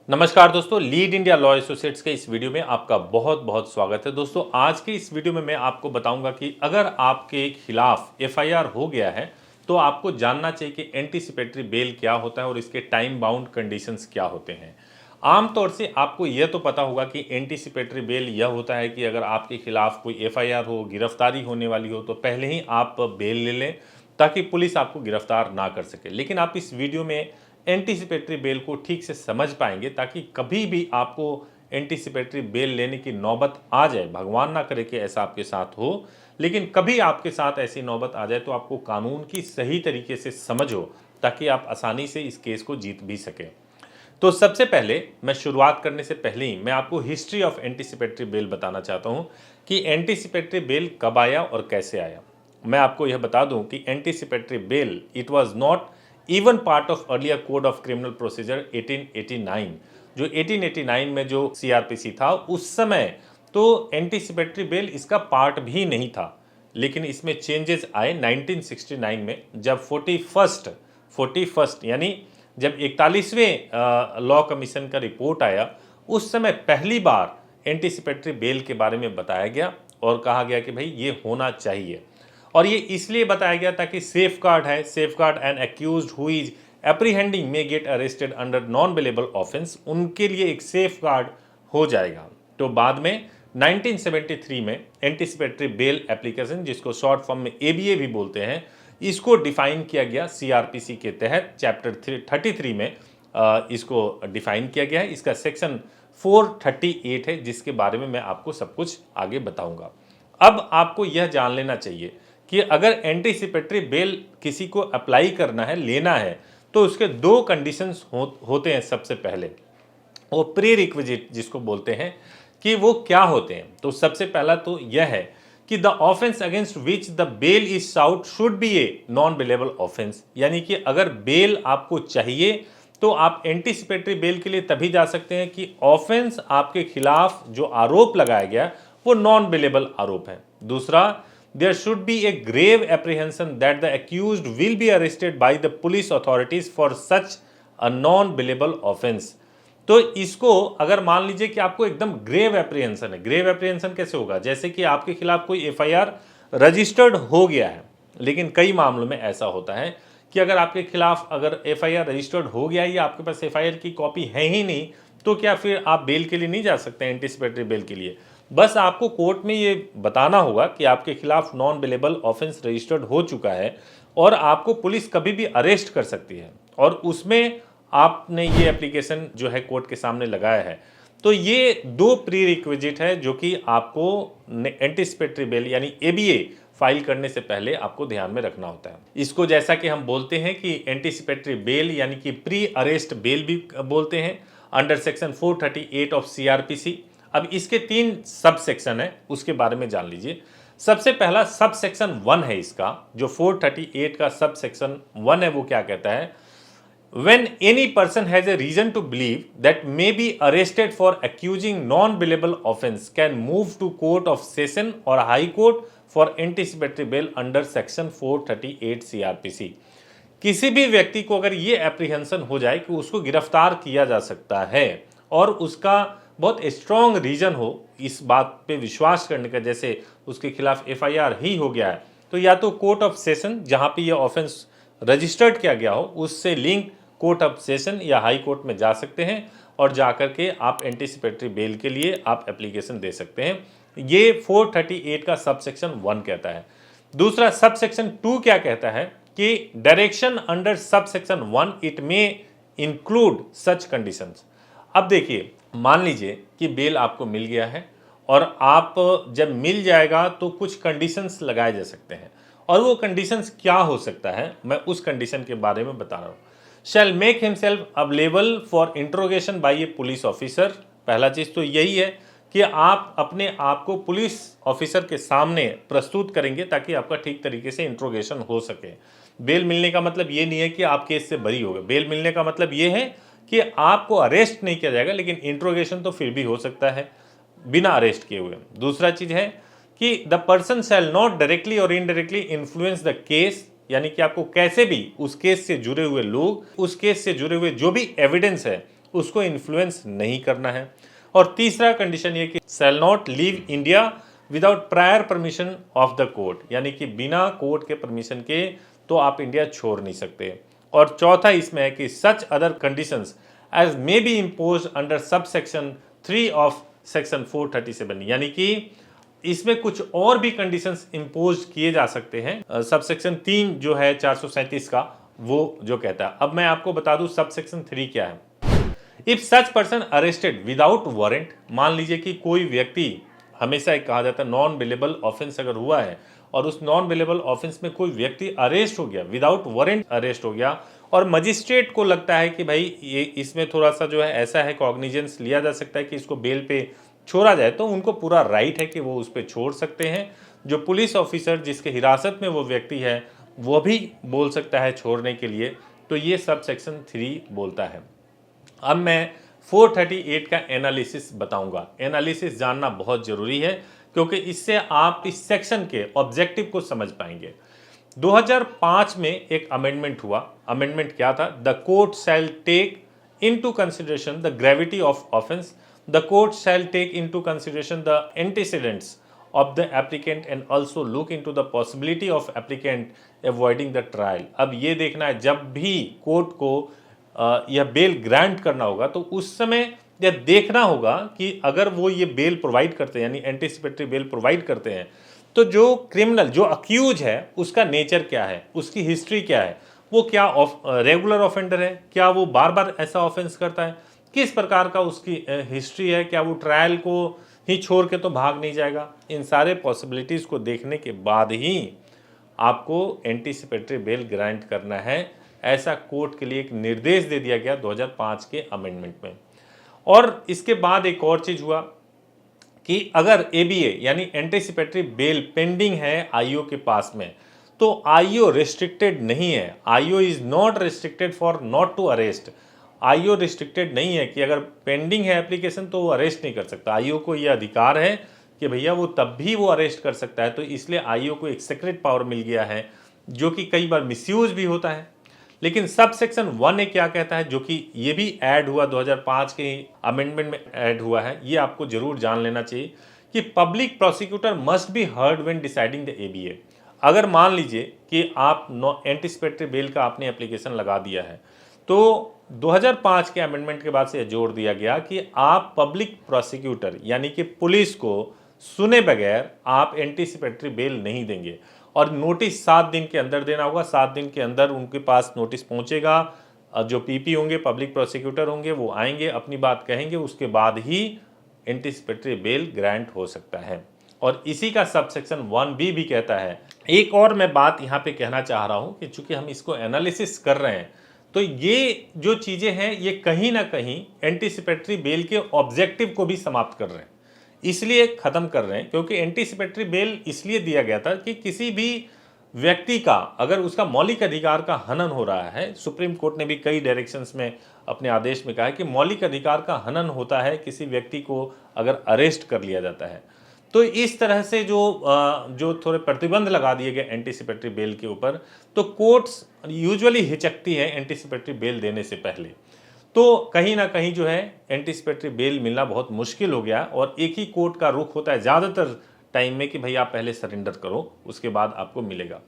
नमस्कार दोस्तों, lead India law associates के इस वीडियो में आपका बहुत बहुत स्वागत है। दोस्तों, आज के इस वीडियो में मैं आपको बताऊंगा कि अगर आपके खिलाफ एफआईआर हो गया है तो आपको जानना चाहिए कि एंटीसिपेटरी बेल क्या होता है और इसके टाइम बाउंड कंडीशंस क्या होते हैं। आमतौर से आपको यह तो पता होगा कि एंटीसिपेटरी बेल यह होता है कि अगर आपके खिलाफ कोई एफआईआर हो, गिरफ्तारी होने वाली हो, तो पहले ही आप बेल ले लें ताकि पुलिस आपको गिरफ्तार ना कर सके। लेकिन आप इस वीडियो में एंटीसिपेटरी बेल को ठीक से समझ पाएंगे ताकि कभी भी आपको एंटीसिपेटरी बेल लेने की नौबत आ जाए, भगवान ना करे कि ऐसा आपके साथ हो, लेकिन कभी आपके साथ ऐसी नौबत आ जाए तो आपको कानून की सही तरीके से समझ हो ताकि आप आसानी से इस केस को जीत भी सकें। तो सबसे पहले मैं शुरुआत करने से पहले ही मैं आपको हिस्ट्री ऑफ एंटीसिपेटरी बेल बताना चाहता हूं कि एंटीसिपेटरी बेल कब आया और कैसे आया। मैं आपको यह बता दूं कि anticipatory bail it was not even part of earlier code of criminal procedure 1889। जो 1889 में जो सीआरपीसी था उस समय तो एंटीसिपेटरी बेल इसका पार्ट भी नहीं था, लेकिन इसमें चेंजेस आए 1969 में जब 41st यानी जब 41वें लॉ कमीशन का रिपोर्ट आया। उस समय पहली बार एंटीसिपेटरी बेल के बारे में बताया गया और कहा गया कि भाई ये होना चाहिए। और ये इसलिए बताया गया ताकि सेफ गार्ड है, safeguard an accused who is apprehending may get arrested under non bailable offence, उनके लिए एक सेफ गार्ड हो जाएगा। तो बाद में 1973 में एंटीसिपेटरी बेल एप्लीकेशन, जिसको शॉर्ट फॉर्म में एबीए भी बोलते हैं, इसको डिफाइन किया गया सीआरपीसी के तहत चैप्टर 33 में इसको डिफाइन किया गया है। इसका सेक्शन 438 है जिसके बारे में मैं आपको सब कुछ आगे बताऊंगा। अब आपको यह जान लेना चाहिए कि अगर एंटीसिपेटरी बेल किसी को अप्लाई करना है, लेना है, तो उसके दो कंडीशंस होते हैं। सबसे पहले वो प्री रिक्विजिट जिसको बोलते हैं कि वो क्या होते हैं। तो सबसे पहला तो यह है कि the offence against which the bail is sought should be a non bailable offence, यानी कि अगर बेल आपको चाहिए तो आप एंटीसिपेटरी बेल के लिए तभी जा सकते हैं कि ऑफेंस आपके खिलाफ जो आरोप लगाया गया वो नॉन बेलेबल आरोप है। दूसरा, there should be a grave apprehension that the accused will be arrested by the police authorities for such a non-bailable offense। तो इसको अगर मान लीजिए कि आपको एकदम ग्रेव एप्रीहेंशन है। ग्रेव एप्रीहेंशन कैसे होगा? जैसे कि आपके खिलाफ कोई एफआईआर रजिस्टर्ड हो गया है, लेकिन कई मामलों में ऐसा होता है कि अगर आपके खिलाफ अगर एफआईआर रजिस्टर्ड हो गया या आपके पास एफआईआर की कॉपी है ही नहीं, तो क्या फिर आप बेल के लिए नहीं जा सकते, एंटीसिपेटरी बेल के लिए? बस आपको कोर्ट में ये बताना होगा कि आपके खिलाफ नॉन बेलेबल ऑफेंस रजिस्टर्ड हो चुका है और आपको पुलिस कभी भी अरेस्ट कर सकती है, और उसमें आपने ये एप्लीकेशन जो है कोर्ट के सामने लगाया है। तो ये दो प्री रिक्विजिट है जो कि आपको एंटीसिपेटरी बेल यानी एबीए फाइल करने से पहले आपको ध्यान में रखना होता है। इसको जैसा कि हम बोलते हैं कि एंटीसिपेटरी बेल यानी कि प्री अरेस्ट बेल भी बोलते हैं, अंडर सेक्शन 438 ऑफ सीआरपीसी। अब इसके 3 सब सेक्शन है, उसके बारे में जान लीजिए। सबसे पहला सब सेक्शन 1 है इसका, जो 438 का सब सेक्शन 1 है, वो क्या कहता है? When any person has a reason to believe that may be arrested for accusing non-bailable offense can move to court of session or high court for anticipatory bail under section 438 CRPC। किसी भी व्यक्ति को अगर ये apprehension हो जाए कि उसको गिरफ्तार किया जा सकता है और उसका बहुत स्ट्रॉन्ग रीजन हो इस बात पे विश्वास करने का, जैसे उसके खिलाफ एफआईआर ही हो गया है, तो या तो कोर्ट ऑफ सेशन जहां पे ये ऑफेंस रजिस्टर्ड किया गया हो उससे लिंक कोर्ट ऑफ सेशन या हाई कोर्ट में जा सकते हैं और जाकर के आप एंटीसिपेटरी बेल के लिए आप एप्लीकेशन दे सकते हैं। ये 438 का सब सेक्शन 1 कहता है। दूसरा सब सेक्शन 2 क्या कहता है कि direction under sub section 1 it may include such conditions. अब देखिए, मान लीजिए कि बेल आपको मिल गया है और आप जब मिल जाएगा तो कुछ कंडीशंस लगाए जा सकते हैं, और वो कंडीशंस क्या हो सकता है मैं उस कंडीशन के बारे में बता रहा हूँ। Shall make himself available for interrogation by a police officer. पहला चीज़ तो यही है कि आप अपने आप को पुलिस ऑफिसर के सामने प्रस्तुत करेंगे ताकि आपका ठीक तरीके से इंट्रोगेशन हो सके। बेल मिलने का मतलब ये नहीं है कि आप केस से बरी हो गए। बेल मिलने का मतलब ये है कि आपको अरेस्ट नहीं किया जाएगा, लेकिन इंट्रोगेशन तो फिर भी हो सकता है बिना अरेस्ट किए हुए। दूसरा चीज है कि the person shall not directly और इनडायरेक्टली इन्फ्लुएंस द केस, यानी कि आपको कैसे भी उस केस से जुड़े हुए लोग, उस केस से जुड़े हुए जो भी एविडेंस है उसको इन्फ्लुएंस नहीं करना है। और तीसरा कंडीशन ये कि shall not leave India without prior permission of the court, यानी कि बिना कोर्ट के परमिशन के तो आप इंडिया छोड़ नहीं सकते। और चौथा इसमें है कि such other conditions as may be imposed under sub section 3 of section 437, यानी कि इसमें कुछ और भी कंडीशंस इम्पोज किए जा सकते हैं। सब सेक्शन 3 जो है 437 का, वो जो कहता है। अब मैं आपको बता दूं सब सेक्शन 3 क्या है। If such person arrested without warrant, मान लीजिए कि कोई व्यक्ति, हमेशा एक कहा जाता है नॉन बेलेबल ऑफेंस अगर हुआ है और उस नॉन बेलेबल ऑफेंस में कोई व्यक्ति अरेस्ट हो गया, विदाउट वारंट अरेस्ट हो गया, और मजिस्ट्रेट को लगता है कि भाई ये इसमें थोड़ा सा जो है ऐसा है, कॉग्निजेंस लिया जा सकता है कि इसको बेल पे छोड़ा जाए, तो उनको पूरा राइट है कि वो उस पर छोड़ सकते हैं। जो पुलिस ऑफिसर जिसके हिरासत में वो व्यक्ति है वो भी बोल सकता है छोड़ने के लिए। तो ये सब सेक्शन 3 बोलता है। अब मैं 438 का एनालिसिस बताऊंगा। एनालिसिस जानना बहुत जरूरी है क्योंकि इससे आप इस सेक्शन के ऑब्जेक्टिव को समझ पाएंगे। 2005 में एक अमेंडमेंट हुआ। अमेंडमेंट क्या था? The court shall take into consideration the gravity of offence, the court shall take into consideration the antecedents of the applicant and also look into the possibility of applicant avoiding the trial। अब ये देखना है जब भी court को यह bell grant करना होगा तो उस समय यह देखना होगा कि अगर वो ये बेल प्रोवाइड करते हैं, यानी एंटीसिपेटरी बेल प्रोवाइड करते हैं, तो जो क्रिमिनल, जो अक्यूज है, उसका नेचर क्या है, उसकी हिस्ट्री क्या है, वो क्या रेगुलर ऑफेंडर है, क्या वो बार बार ऐसा ऑफेंस करता है, किस प्रकार का उसकी हिस्ट्री है, क्या वो ट्रायल को ही छोड़ के तो भाग नहीं जाएगा। इन सारे पॉसिबिलिटीज़ को देखने के बाद ही आपको एंटीसिपेटरी बेल ग्रांट करना है। ऐसा कोर्ट के लिए एक निर्देश दे दिया गया 2005 के अमेंडमेंट में। और इसके बाद एक और चीज़ हुआ कि अगर एबीए यानी एंटीसिपेटरी बेल पेंडिंग है आईओ के पास में, तो आईओ रिस्ट्रिक्टेड नहीं है। IO is not restricted for not to arrest. IO restricted नहीं है कि अगर पेंडिंग है एप्लीकेशन तो वो अरेस्ट नहीं कर सकता। आईओ को ये अधिकार है कि भैया वो तब भी वो अरेस्ट कर सकता है। तो इसलिए आईओ को एक सेक्रेट पावर मिल गया है जो कि कई बार मिसयूज भी होता है। लेकिन सब सेक्शन 1 ने क्या कहता है, जो कि ये भी ऐड हुआ 2005 के अमेंडमेंट में ऐड हुआ है, ये आपको जरूर जान लेना चाहिए कि public prosecutor must be heard when deciding the ABA. अगर मान लीजिए कि आप एंटीसिपेटरी बेल का आपने एप्लीकेशन लगा दिया है, तो 2005 के अमेंडमेंट के बाद से यह जोड़ दिया गया कि आप पब्लिक प्रोसिक्यूटर यानी कि पुलिस को सुने बगैर आप एंटीसिपेटरी बेल नहीं देंगे, और नोटिस 7 दिन के अंदर देना होगा। 7 दिन के अंदर उनके पास नोटिस पहुंचेगा, जो पीपी होंगे, पब्लिक प्रोसिक्यूटर होंगे, वो आएंगे, अपनी बात कहेंगे, उसके बाद ही एंटीसिपेटरी बेल ग्रांट हो सकता है। और इसी का सब सेक्शन 1B भी कहता है। एक और मैं बात यहाँ पे कहना चाह रहा हूँ कि चूंकि हम इसको एनालिसिस कर रहे हैं, तो ये जो चीज़ें हैं ये कहीं ना कहीं एंटीसिपेटरी बेल के ऑब्जेक्टिव को भी समाप्त कर रहे हैं, इसलिए ख़त्म कर रहे हैं क्योंकि एंटीसिपेटरी बेल इसलिए दिया गया था कि किसी भी व्यक्ति का अगर उसका मौलिक अधिकार का हनन हो रहा है, सुप्रीम कोर्ट ने भी कई डायरेक्शंस में अपने आदेश में कहा है कि मौलिक अधिकार का हनन होता है किसी व्यक्ति को अगर अरेस्ट कर लिया जाता है, तो इस तरह से जो थोड़े प्रतिबंध लगा दिए गए एंटीसिपेटरी बेल के ऊपर, तो कोर्ट्स यूजुअली हिचकती है एंटीसिपेटरी बेल देने से पहले। तो कहीं ना कहीं जो है एंटीसिपेटरी बेल मिलना बहुत मुश्किल हो गया, और एक ही कोर्ट का रुख होता है ज़्यादातर टाइम में कि भाई आप पहले सरेंडर करो, उसके बाद आपको मिलेगा।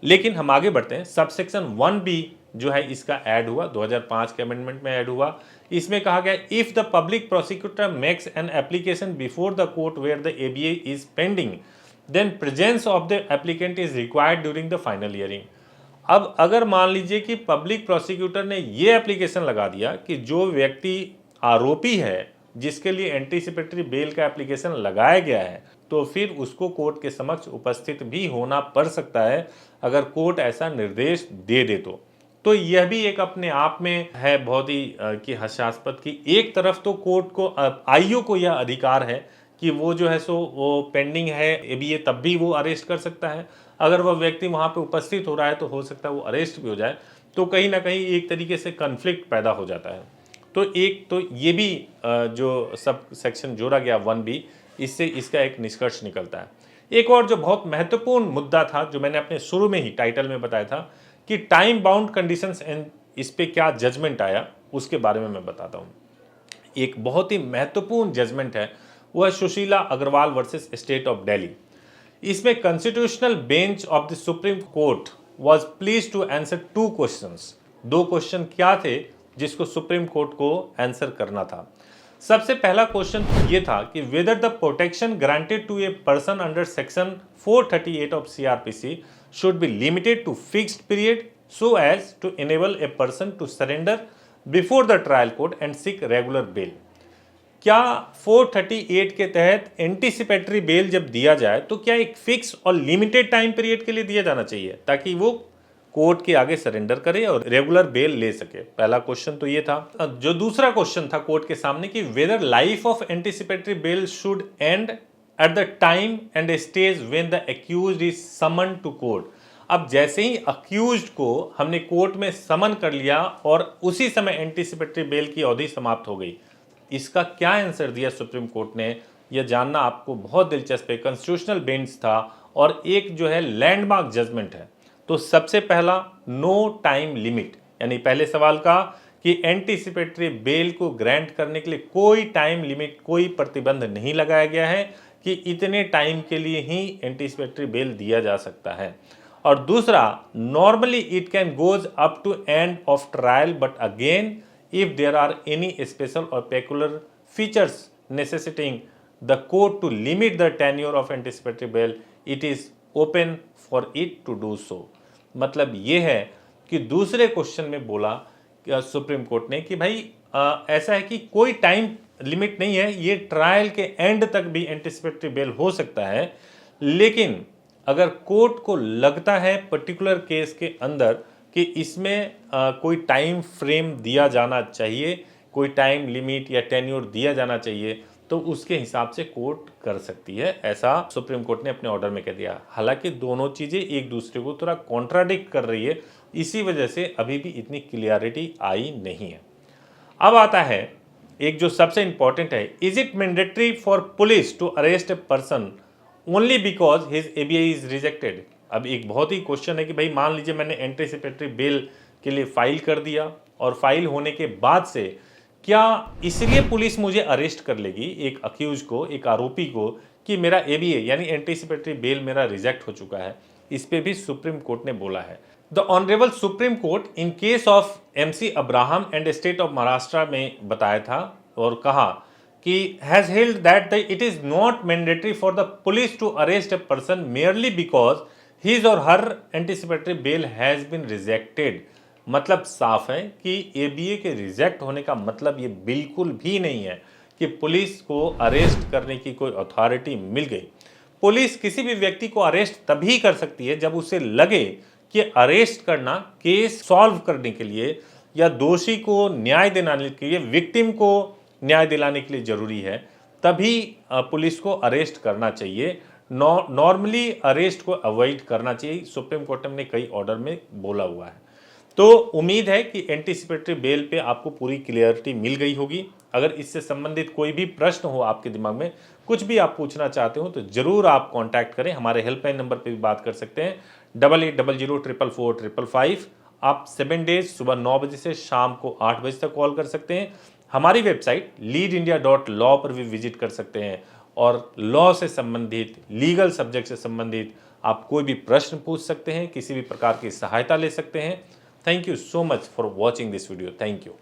लेकिन हम आगे बढ़ते हैं। सब सेक्शन 1B जो है इसका ऐड हुआ 2005 के अमेंडमेंट में ऐड हुआ। इसमें कहा गया if the public prosecutor makes an application before the court where the ABA is pending, then presence of the applicant is required during the final hearing. अब अगर मान लीजिए कि पब्लिक प्रोसिक्यूटर ने ये एप्लीकेशन लगा दिया कि जो व्यक्ति आरोपी है जिसके लिए एंटीसिपेटरी बेल का एप्लीकेशन लगाया गया है, तो फिर उसको कोर्ट के समक्ष उपस्थित भी होना पड़ सकता है अगर कोर्ट ऐसा निर्देश दे दे तो यह भी एक अपने आप में है बहुत ही कि हास्यास्पद कि एक तरफ तो कोर्ट को, आईओ को यह अधिकार है कि वो जो है सो वो पेंडिंग है एबीए तब भी वो अरेस्ट कर सकता है। अगर वह व्यक्ति वहाँ पे उपस्थित हो रहा है तो हो सकता है वो अरेस्ट भी हो जाए। तो कहीं ना कहीं एक तरीके से कन्फ्लिक्ट पैदा हो जाता है। तो एक तो ये भी जो सब सेक्शन जोड़ा गया 1B, इससे इसका एक निष्कर्ष निकलता है। एक और जो बहुत महत्वपूर्ण मुद्दा था जो मैंने अपने शुरू में ही टाइटल में बताया था कि टाइम बाउंड कंडीशंस एंड इस पे क्या जजमेंट आया, उसके बारे में मैं बताता हूँ। एक बहुत ही महत्वपूर्ण जजमेंट है, वो है Sushila Agarwal versus State of Delhi. इसमें constitutional bench of the Supreme Court was please to answer 2 questions. 2 question क्या थे जिसको सुप्रीम कोर्ट को आंसर करना था। सबसे पहला क्वेश्चन ये था कि whether the protection granted to a person under section 438 of CrPC should be limited to fixed period so as to enable a person to surrender before the trial court and seek regular bail. क्या 438 के तहत anticipatory bail जब दिया जाए तो क्या एक fix और लिमिटेड टाइम पीरियड के लिए दिया जाना चाहिए ताकि वो कोर्ट के आगे सरेंडर करे और रेगुलर बेल ले सके। पहला क्वेश्चन तो ये था। जो दूसरा क्वेश्चन था कोर्ट के सामने कि whether life of anticipatory bail should end at the time and stage when the accused is summon to court. अब जैसे ही अक्यूज्ड को हमने कोर्ट में समन कर लिया और उसी समय एंटीसिपेटरी बेल की अवधि समाप्त हो गई, इसका क्या आंसर दिया सुप्रीम कोर्ट ने, यह जानना आपको बहुत दिलचस्प है। कॉन्स्टिट्यूशनल बेंच था और एक जो है लैंडमार्क जजमेंट है। तो सबसे पहला नो टाइम लिमिट, यानी पहले सवाल का कि एंटीसिपेटरी बेल को ग्रांट करने के लिए कोई टाइम लिमिट, कोई प्रतिबंध नहीं लगाया गया है कि इतने टाइम के लिए ही एंटीसिपेटरी बेल दिया जा सकता है। और दूसरा, normally it can goes up to end of trial but again if there are any special or peculiar features necessitating the court to limit the tenure of anticipatory bail, it is open for it to do so। मतलब ये है कि दूसरे question में बोला supreme court ने कि भाई ऐसा है कि कोई टाइम लिमिट नहीं है, ये ट्रायल के एंड तक भी एंटिसिपेटरी बेल हो सकता है, लेकिन अगर कोर्ट को लगता है पर्टिकुलर केस के अंदर कि इसमें कोई टाइम फ्रेम दिया जाना चाहिए, कोई टाइम लिमिट या टेन्योर दिया जाना चाहिए, तो उसके हिसाब से कोर्ट कर सकती है। ऐसा सुप्रीम कोर्ट ने अपने ऑर्डर में कह दिया। हालांकि दोनों चीज़ें एक दूसरे को थोड़ा कॉन्ट्राडिक्ट कर रही है, इसी वजह से अभी भी इतनी क्लियरिटी आई नहीं है। अब आता है एक जो सबसे इंपॉर्टेंट है, is it mandatory for police to arrest a person only because his ABI is rejected. अब एक बहुत ही क्वेश्चन है कि भाई मान लीजिए मैंने एंटीसिपेटरी बेल के लिए फाइल कर दिया और फाइल होने के बाद से क्या इसलिए पुलिस मुझे अरेस्ट कर लेगी, एक अक्यूज को, एक आरोपी को, कि मेरा एबीए यानी एंटीसिपेटरी बेल मेरा रिजेक्ट हो चुका है। इस पे भी सुप्रीम कोर्ट ने बोला है। The honourable supreme court in case of MC Abraham and state of Maharashtra में बताया था और कहा कि has held that it is not mandatory for the police to arrest a person merely because his or her anticipatory bail has been rejected। मतलब साफ है कि एबीए के रिजेक्ट होने का मतलब ये बिल्कुल भी नहीं है कि पुलिस को अरेस्ट करने की कोई अथॉरिटी मिल गई। पुलिस किसी भी व्यक्ति को अरेस्ट तभी कर सकती है जब उसे लगे कि अरेस्ट करना केस सॉल्व करने के लिए या दोषी को न्याय दिलाने के लिए, विक्टिम को न्याय दिलाने के लिए जरूरी है, तभी पुलिस को अरेस्ट करना चाहिए। नॉर्मली अरेस्ट को अवॉइड करना चाहिए, सुप्रीम कोर्ट ने कई ऑर्डर में बोला हुआ है। तो उम्मीद है कि एंटीसिपेटरी बेल पे आपको पूरी क्लियरिटी मिल गई होगी। अगर इससे संबंधित कोई भी प्रश्न हो आपके दिमाग में, कुछ भी आप पूछना चाहते हो, तो जरूर आप कांटेक्ट करें। हमारे हेल्पलाइन नंबर पे भी बात कर सकते हैं 8800444555। आप 7 डेज सुबह 9 बजे से शाम को 8 बजे तक कॉल कर सकते हैं। हमारी वेबसाइट leadindia.law पर भी विजिट कर सकते हैं और लॉ से संबंधित, लीगल सब्जेक्ट से संबंधित आप कोई भी प्रश्न पूछ सकते हैं, किसी भी प्रकार की सहायता ले सकते हैं। Thank you so much for watching this video. Thank you.